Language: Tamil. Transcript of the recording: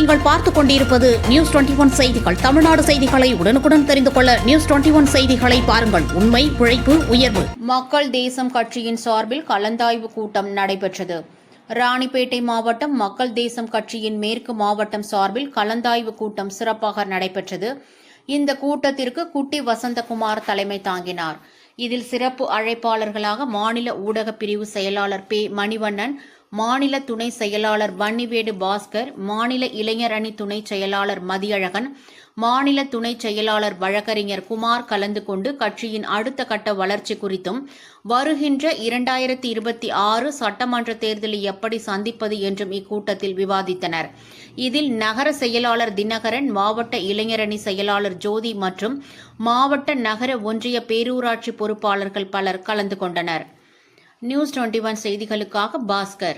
நீங்கள் பார்த்துக் கொண்டிருப்பது நியூஸ் 21 செய்திகள். தமிழ்நாடு செய்திகளை உடனுக்குடன் தெரிந்து கொள்ள நியூஸ் 21 செய்திகளை பாருங்கள். உண்மை, உழைப்பு, உயர்வு. மக்கள் தேசம் கட்சியின் சார்பில் கலந்தாய்வு கூட்டம் நடைபெற்றது. ராணிப்பேட்டை மாவட்டம் மக்கள் தேசம் கட்சியின் மேற்கு மாவட்டம் சார்பில் கலந்தாய்வு கூட்டம் சிறப்பாக நடைபெற்றது. இந்த கூட்டத்திற்கு குட்டி வசந்தகுமார் தலைமை தாங்கினார். இதில் சிறப்பு அழைப்பாளர்களாக மாநில ஊடகப் பிரிவு செயலாளர் பே. மணிவண்ணன், மாநில துணை செயலாளர் வன்னிவேடு பாஸ்கர், மாநில இளைஞர் அணி துணை செயலாளர் மதியழகன், மாநில துணை செயலாளர் வழக்கறிஞர் குமார் கலந்து கொண்டு கட்சியின் அடுத்த கட்ட வளர்ச்சி குறித்தும் வருகின்ற 2026 சட்டமன்ற தேர்தலை எப்படி சந்திப்பது என்றும் இக்கூட்டத்தில் விவாதித்தனர். இதில் நகர செயலாளர் தினகரன், மாவட்ட இளைஞரணி செயலாளர் ஜோதி மற்றும் மாவட்ட நகர ஒன்றிய பேரூராட்சி பொறுப்பாளர்கள் பலர் கலந்து கொண்டனர். நியூஸ் 21 செய்திகளுக்காக பாஸ்கர்.